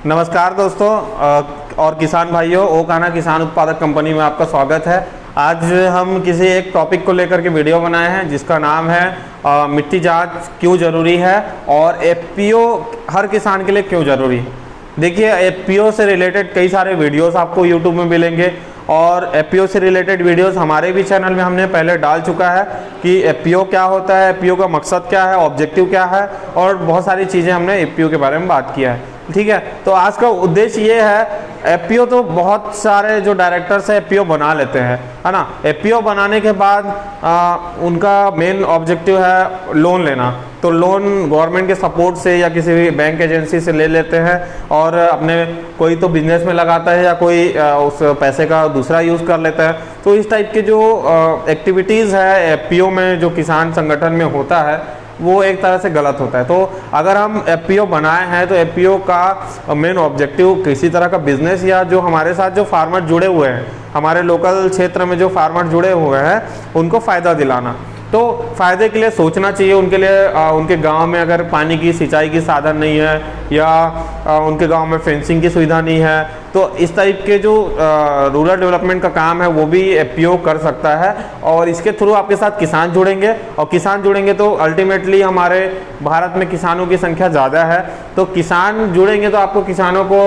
नमस्कार दोस्तों और किसान भाइयों, ओकाना किसान उत्पादक कंपनी में आपका स्वागत है। आज हम किसी एक टॉपिक को लेकर के वीडियो बनाए हैं जिसका नाम है मिट्टी जांच क्यों ज़रूरी है और एफपीओ हर किसान के लिए क्यों ज़रूरी है। देखिए, एफपीओ से रिलेटेड कई सारे वीडियोस आपको यूट्यूब में मिलेंगे और एफपीओ से रिलेटेड वीडियोस हमारे भी चैनल में हमने पहले डाल चुका है कि एफपीओ क्या होता है, एफपीओ का मकसद क्या है, ऑब्जेक्टिव क्या है और बहुत सारी चीज़ें हमने एफपीओ के बारे में बात किया है। ठीक है, तो आज का उद्देश्य ये है, एफपीओ तो बहुत सारे जो डायरेक्टर्स है एफपीओ बना लेते हैं, है ना। एफपीओ बनाने के बाद उनका मेन ऑब्जेक्टिव है लोन लेना, तो लोन गवर्नमेंट के सपोर्ट से या किसी भी बैंक एजेंसी से ले लेते हैं और अपने कोई तो बिजनेस में लगाता है या कोई उस पैसे का दूसरा यूज़ कर लेता है। तो इस टाइप के जो एक्टिविटीज़ है एफपीओ में जो किसान संगठन में होता है वो एक तरह से गलत होता है। तो अगर हम एफपीओ बनाए हैं तो एफपीओ का मेन ऑब्जेक्टिव किसी तरह का बिजनेस या जो हमारे साथ जो फार्मर जुड़े हुए हैं, हमारे लोकल क्षेत्र में जो फार्मर जुड़े हुए हैं उनको फ़ायदा दिलाना। तो फ़ायदे के लिए सोचना चाहिए उनके लिए। उनके गांव में अगर पानी की सिंचाई की साधन नहीं है या उनके गांव में फेंसिंग की सुविधा नहीं है, तो इस टाइप के जो रूरल डेवलपमेंट का काम है वो भी एफपीओ कर सकता है और इसके थ्रू आपके साथ किसान जुड़ेंगे और किसान जुड़ेंगे तो अल्टीमेटली हमारे भारत में किसानों की संख्या ज़्यादा है, तो किसान जुड़ेंगे तो आपको किसानों को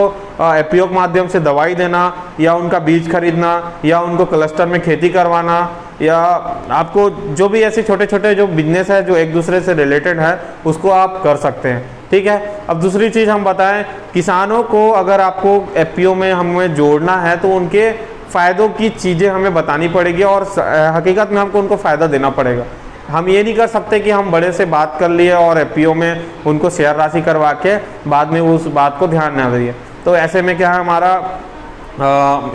एफपीओ के माध्यम से दवाई देना या उनका बीज खरीदना या उनको क्लस्टर में खेती करवाना या आपको जो भी ऐसे छोटे छोटे जो बिजनेस है जो एक दूसरे से रिलेटेड है उसको आप कर सकते हैं। ठीक है, अब दूसरी चीज़ हम बताएं, किसानों को अगर आपको एफपीओ में हमें जोड़ना है तो उनके फ़ायदों की चीज़ें हमें बतानी पड़ेगी और हकीकत में हमको उनको फ़ायदा देना पड़ेगा। हम ये नहीं कर सकते कि हम बड़े से बात कर लिए और एफपीओ में उनको शेयर राशि करवा के बाद में उस बात को ध्यान न दिए, तो ऐसे में क्या है हमारा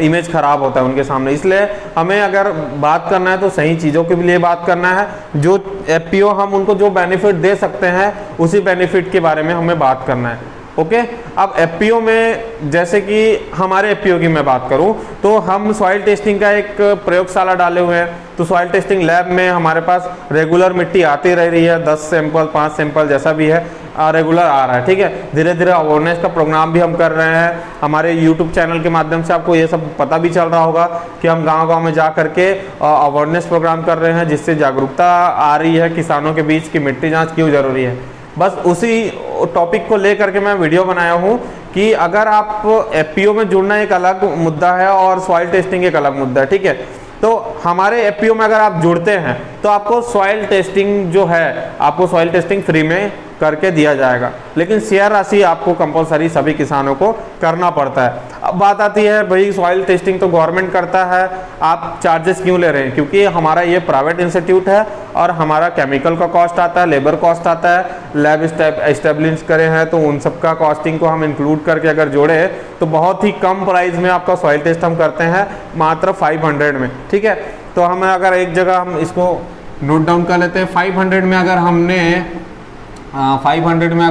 इमेज ख़राब होता है उनके सामने। इसलिए हमें अगर बात करना है तो सही चीज़ों के लिए बात करना है, जो एफपीओ हम उनको जो बेनिफिट दे सकते हैं उसी बेनिफिट के बारे में हमें बात करना है। ओके, अब एफपीओ में जैसे कि हमारे एफपीओ की मैं बात करूं तो हम सॉइल टेस्टिंग का एक प्रयोगशाला डाले हुए हैं। तो सॉइल टेस्टिंग लैब में हमारे पास रेगुलर मिट्टी आती रह रही है, 10 सैंपल 5 सैंपल जैसा भी है रेगुलर आ रहा है। ठीक है, धीरे धीरे अवेयरनेस का प्रोग्राम भी हम कर रहे हैं। हमारे यूट्यूब चैनल के माध्यम से आपको ये सब पता भी चल रहा होगा कि हम गांव-गांव में जा करके अवेयरनेस प्रोग्राम कर रहे हैं जिससे जागरूकता आ रही है किसानों के बीच कि मिट्टी जाँच क्यों ज़रूरी है। बस उसी टॉपिक को लेकर के मैं वीडियो बनाया हूँ कि अगर आप एफपीओ में जुड़ना एक अलग मुद्दा है और सॉइल टेस्टिंग एक अलग मुद्दा है। ठीक है, तो हमारे एफपीओ में अगर आप जुड़ते हैं तो आपको सॉइल टेस्टिंग जो है, आपको सॉइल टेस्टिंग फ्री में करके दिया जाएगा, लेकिन शेयर राशि आपको कंपलसरी सभी किसानों को करना पड़ता है। अब बात आती है भाई सॉइल टेस्टिंग तो गवर्नमेंट करता है, आप चार्जेस क्यों ले रहे हैं? क्योंकि हमारा ये प्राइवेट इंस्टीट्यूट है और हमारा केमिकल का कॉस्ट आता है, लेबर कॉस्ट आता है, लैब एस्टेब्लिश करे हैं तो उन सब का कॉस्टिंग को हम इंक्लूड करके अगर जोड़े तो बहुत ही कम प्राइस में आपका सॉइल टेस्ट हम करते हैं, मात्र 500 में। ठीक है, तो हमें अगर एक जगह हम इसको नोट डाउन कर लेते हैं, 500 में अगर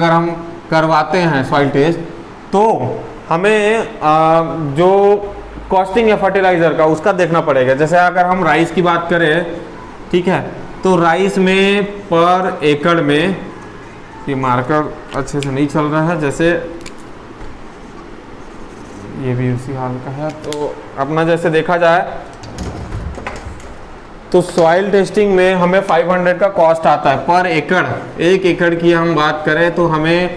हम करवाते हैं सॉइल टेस्ट तो हमें जो कॉस्टिंग है फर्टिलाइज़र का उसका देखना पड़ेगा। जैसे अगर हम राइस की बात करें, ठीक है, तो राइस में पर एकड़ में, ये मार्कर अच्छे से नहीं चल रहा है, जैसे ये भी उसी हाल का है, तो अपना जैसे देखा जाए तो सॉइल टेस्टिंग में हमें 500 का कॉस्ट आता है पर एकड़। 1 एकड़ की हम बात करें तो हमें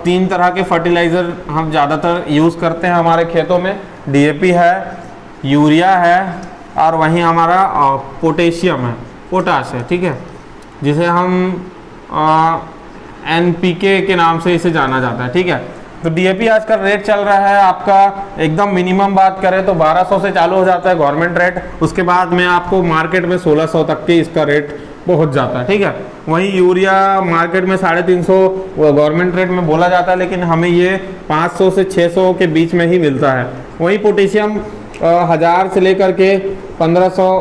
3 तरह के फर्टिलाइज़र हम ज़्यादातर यूज़ करते हैं हमारे खेतों में। डीएपी है, यूरिया है और वहीं हमारा पोटेशियम है, पोटाश है। ठीक है, जिसे हम एनपीके के नाम से इसे जाना जाता है। ठीक है, तो डीएपी आज का रेट चल रहा है आपका, एकदम मिनिमम बात करें तो 1200 से चालू हो जाता है गवर्नमेंट रेट, उसके बाद में आपको मार्केट में 1600 तक के इसका रेट पहुंच जाता है। ठीक है, वहीं यूरिया मार्केट में 350 गवर्नमेंट रेट में बोला जाता है, लेकिन हमें ये 500 से 600 के बीच में ही मिलता है। वहीं पोटेशियम 1000 से लेकर के 1500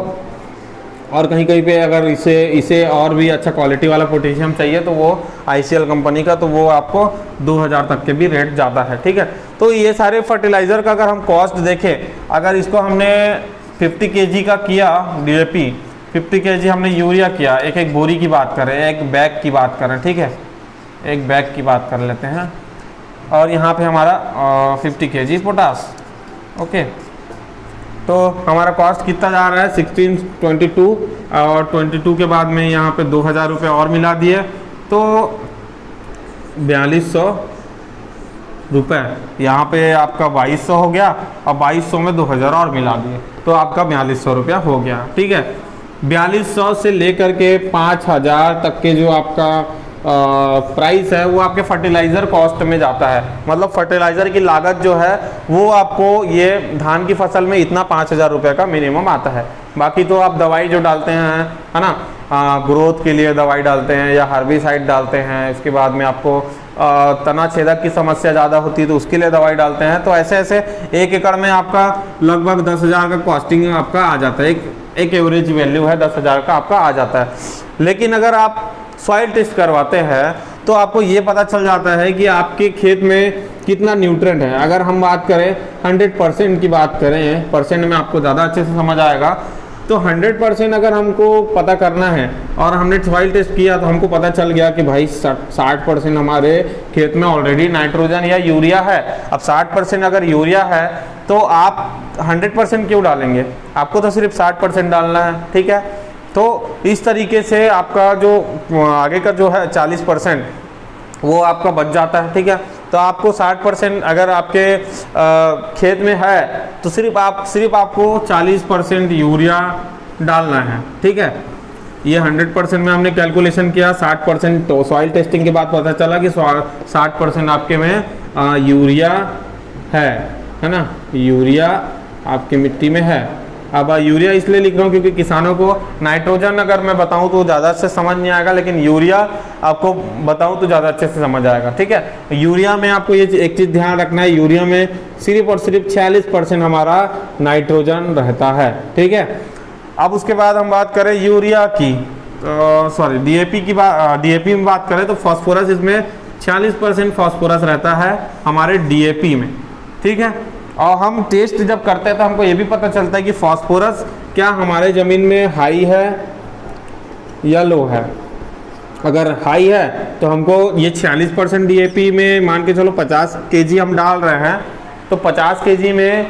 और कहीं कहीं पे अगर इसे और भी अच्छा क्वालिटी वाला पोटेशियम चाहिए तो वो आईसीएल कंपनी का, तो वो आपको 2000 तक के भी रेट ज़्यादा है। ठीक है, तो ये सारे फर्टिलाइज़र का अगर हम कॉस्ट देखें, अगर इसको हमने 50 kg का किया डीएपी, 50 kg हमने यूरिया किया, एक बोरी की बात करें, एक बैग की बात करें। ठीक है, एक बैग की बात कर लेते हैं, और यहाँ पे हमारा 50 kg पोटास। ओके, तो हमारा कॉस्ट कितना जा रहा है 1622, और 22 के बाद में यहाँ पे 2000 रुपये और मिला दिए, तो 4200 रुपये। यहाँ पे आपका 2200 हो गया, और 2200 में 2000 और मिला दिए, तो आपका 4200 रुपया हो गया। ठीक है, 4200 से लेकर के 5000 तक के जो आपका प्राइस है वो आपके फर्टिलाइज़र कॉस्ट में जाता है। मतलब फर्टिलाइज़र की लागत जो है वो आपको ये धान की फसल में इतना 5000 रुपये का मिनिमम आता है। बाकी तो आप दवाई जो डालते हैं, है ना, ग्रोथ के लिए दवाई डालते हैं या हर्बिसाइड डालते हैं, इसके बाद में आपको तना छेदक की समस्या ज़्यादा होती है तो उसके लिए दवाई डालते हैं। तो ऐसे ऐसे 1 एकड़ में आपका लगभग 10,000 का कॉस्टिंग आपका आ जाता है। एक एवरेज वैल्यू है 10,000 का आपका आ जाता है। लेकिन अगर आप सॉइल टेस्ट करवाते हैं तो आपको ये पता चल जाता है कि आपके खेत में कितना न्यूट्रिएंट है। अगर हम बात करें 100% की बात करें, परसेंट में आपको ज़्यादा अच्छे से समझ आएगा, तो 100% अगर हमको पता करना है और हमने सॉइल टेस्ट किया तो हमको पता चल गया कि भाई 60% हमारे खेत में ऑलरेडी नाइट्रोजन या यूरिया है। अब 60% अगर यूरिया है तो आप 100% क्यों डालेंगे, आपको तो सिर्फ 60% डालना है। ठीक है, तो इस तरीके से आपका जो आगे का जो है 40% वो आपका बच जाता है। ठीक है, तो आपको 60% अगर आपके खेत में है तो सिर्फ आपको 40% यूरिया डालना है। ठीक है, ये 100% में हमने कैलकुलेशन किया, 60% तो सॉइल टेस्टिंग के बाद पता चला कि 60% आपके में यूरिया है ना, यूरिया आपकी मिट्टी में है। अब यूरिया इसलिए लिख रहा हूँ क्योंकि किसानों को नाइट्रोजन अगर मैं बताऊँ तो ज़्यादा अच्छे से समझ नहीं आएगा, लेकिन यूरिया आपको बताऊँ तो ज़्यादा अच्छे से समझ आएगा। ठीक है, यूरिया में आपको ये एक चीज़ ध्यान रखना है, यूरिया में सिर्फ और सिर्फ 46% हमारा नाइट्रोजन रहता है। ठीक है, अब उसके बाद हम बात करें यूरिया की, सॉरी डीएपी की बात, डीएपी में बात करें तो फॉस्फोरस, इसमें 46% फॉस्फोरस रहता है हमारे डीएपी में। ठीक है, और हम टेस्ट जब करते हैं तो हमको ये भी पता चलता है कि फॉस्फोरस क्या हमारे ज़मीन में हाई है या लो है। अगर हाई है तो हमको ये 46% डीएपी में मान के चलो 50 kg हम डाल रहे हैं, तो 50 kg में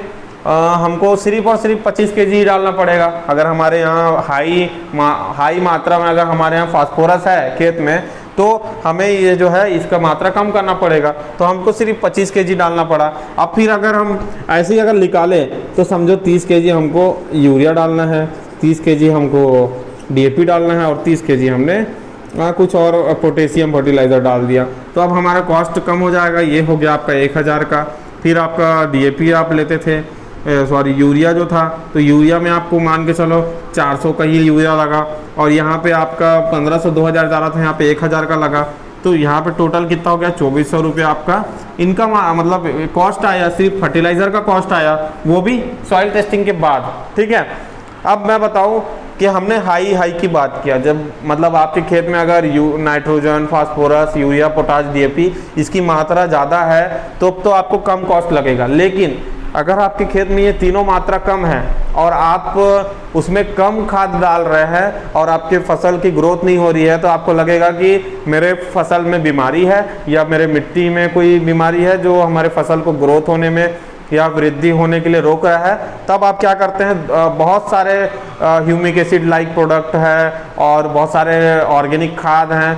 हमको सिर्फ और सिर्फ 25 kg ही डालना पड़ेगा। अगर हमारे यहाँ हाई मात्रा में अगर हमारे यहाँ फास्फोरस है खेत में तो हमें ये जो है इसका मात्रा कम करना पड़ेगा, तो हमको सिर्फ 25 kg डालना पड़ा। अब फिर अगर हम ऐसे ही अगर निकालें तो समझो 30 kg हमको यूरिया डालना है, 30 kg हमको डीएपी डालना है और 30 kg हमने कुछ और पोटेशियम फर्टिलाइज़र डाल दिया, तो अब हमारा कॉस्ट कम हो जाएगा। ये हो गया आपका 1000 का। फिर आपका डीएपी आप लेते थे, सॉरी यूरिया जो था, तो यूरिया में आपको मान के चलो 400 का ही यूरिया लगा, और यहाँ पे आपका 1500-2000 जा रहा था, यहाँ पे 1000 का लगा, तो यहाँ पे टोटल कितना हो गया 2400 रुपये आपका इनका मतलब कॉस्ट आया, सिर्फ फर्टिलाइज़र का कॉस्ट आया, वो भी सॉइल टेस्टिंग के बाद। ठीक है, अब मैं बताऊँ कि हमने हाई की बात किया, जब मतलब आपके खेत में अगर nitrogen, phosphorus, urea, potash, DAP इसकी मात्रा ज़्यादा है तो आपको कम कॉस्ट लगेगा। लेकिन अगर आपके खेत में ये तीनों मात्रा कम है और आप उसमें कम खाद डाल रहे हैं और आपके फसल की ग्रोथ नहीं हो रही है, तो आपको लगेगा कि मेरे फसल में बीमारी है या मेरे मिट्टी में कोई बीमारी है जो हमारे फसल को ग्रोथ होने में या वृद्धि होने के लिए रोक रहा है। तब आप क्या करते हैं, बहुत सारे ह्यूमिक एसिड लाइक प्रोडक्ट है और बहुत सारे ऑर्गेनिक खाद हैं,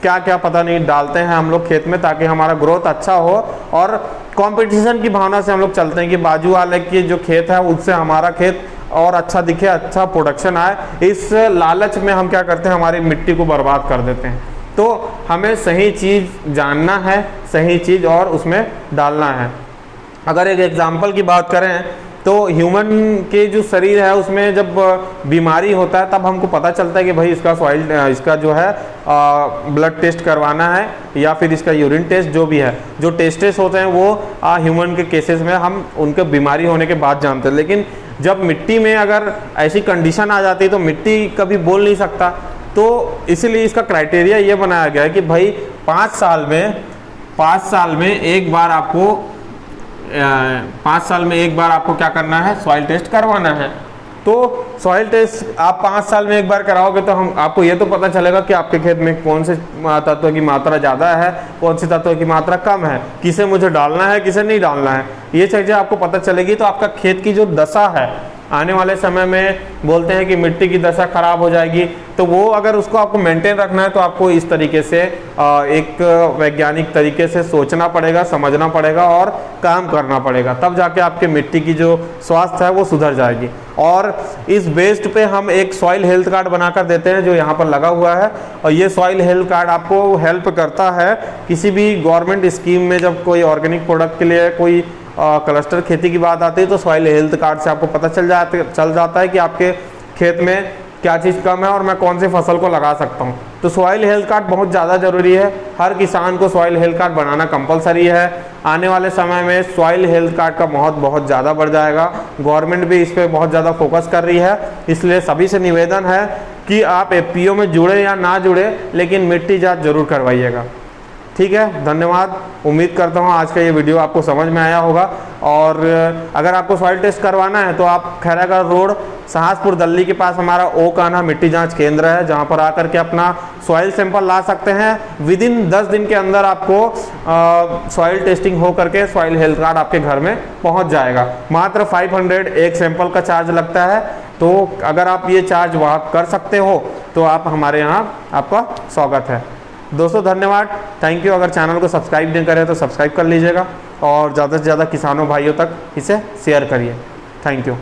क्या क्या पता नहीं डालते हैं हम लोग खेत में, ताकि हमारा ग्रोथ अच्छा हो। और कंपटीशन की भावना से हम लोग चलते हैं कि बाजू वाले की जो खेत है उससे हमारा खेत और अच्छा दिखे, अच्छा प्रोडक्शन आए। इस लालच में हम क्या करते हैं, हमारी मिट्टी को बर्बाद कर देते हैं। तो हमें सही चीज़ जानना है, सही चीज़ और उसमें डालना है। अगर एक एग्जाम्पल की बात करें तो ह्यूमन के जो शरीर है उसमें जब बीमारी होता है तब हमको पता चलता है कि भाई इसका जो है ब्लड टेस्ट करवाना है या फिर इसका यूरिन टेस्ट, जो भी है, जो टेस्टेस होते हैं वो ह्यूमन के केसेस में हम उनके बीमारी होने के बाद जानते हैं। लेकिन जब मिट्टी में अगर ऐसी कंडीशन आ जाती है तो मिट्टी कभी बोल नहीं सकता, तो इसीलिए इसका क्राइटेरिया ये बनाया गया है कि भाई 5 साल में एक बार आपको 5 साल में एक बार आपको क्या करना है, सॉइल टेस्ट करवाना है। तो सॉइल टेस्ट आप 5 साल में एक बार कराओगे तो हम आपको ये तो पता चलेगा कि आपके खेत में कौन से तत्व की मात्रा ज़्यादा है, कौन सी तत्व की मात्रा कम है, किसे मुझे डालना है, किसे नहीं डालना है, ये चीज़ें आपको पता चलेगी। तो आपका खेत की जो दशा है आने वाले समय में, बोलते हैं कि मिट्टी की दशा खराब हो जाएगी, तो वो अगर उसको आपको मेंटेन रखना है तो आपको इस तरीके से एक वैज्ञानिक तरीके से सोचना पड़ेगा, समझना पड़ेगा और काम करना पड़ेगा, तब जाके आपके मिट्टी की जो स्वास्थ्य है वो सुधर जाएगी। और इस बेस्ड पे हम एक सॉइल हेल्थ कार्ड बनाकर देते हैं जो यहाँ पर लगा हुआ है, और ये सॉइल हेल्थ कार्ड आपको हेल्प करता है किसी भी गवर्नमेंट स्कीम में। जब कोई ऑर्गेनिक प्रोडक्ट के लिए कोई क्लस्टर खेती की बात आती है तो सॉइल हेल्थ कार्ड से आपको पता चल जाता है कि आपके खेत में क्या चीज़ कम है और मैं कौन सी फसल को लगा सकता हूँ। तो सॉइल हेल्थ कार्ड बहुत ज़्यादा ज़रूरी है, हर किसान को सॉइल हेल्थ कार्ड बनाना कंपलसरी है। आने वाले समय में सॉइल हेल्थ कार्ड का महत्व बहुत ज़्यादा बढ़ जाएगा, गवर्नमेंट भी इस पर बहुत ज़्यादा फोकस कर रही है। इसलिए सभी से निवेदन है कि आप एफपीओ में जुड़े या ना जुड़े, लेकिन मिट्टी जांच जरूर करवाइएगा। ठीक है, धन्यवाद। उम्मीद करता हूँ आज का ये वीडियो आपको समझ में आया होगा। और अगर आपको सॉइल टेस्ट करवाना है तो आप खैरागढ़ रोड सहासपुर दिल्ली के पास हमारा ओ कान्हा मिट्टी जांच केंद्र है, जहाँ पर आकर के अपना सॉइल सैंपल ला सकते हैं। विदिन 10 दिन के अंदर आपको सॉइल टेस्टिंग हो करके सॉइल हेल्थ कार्ड आपके घर में पहुँच जाएगा। मात्र 500 एक सैंपल का चार्ज लगता है। तो अगर आप ये चार्ज वहाँ कर सकते हो तो आप हमारे यहाँ, आपका स्वागत है। दोस्तों धन्यवाद, थैंक यू। अगर चैनल को सब्सक्राइब नहीं करें तो सब्सक्राइब कर लीजिएगा और ज़्यादा से ज़्यादा किसानों भाइयों तक इसे शेयर करिए। Thank you.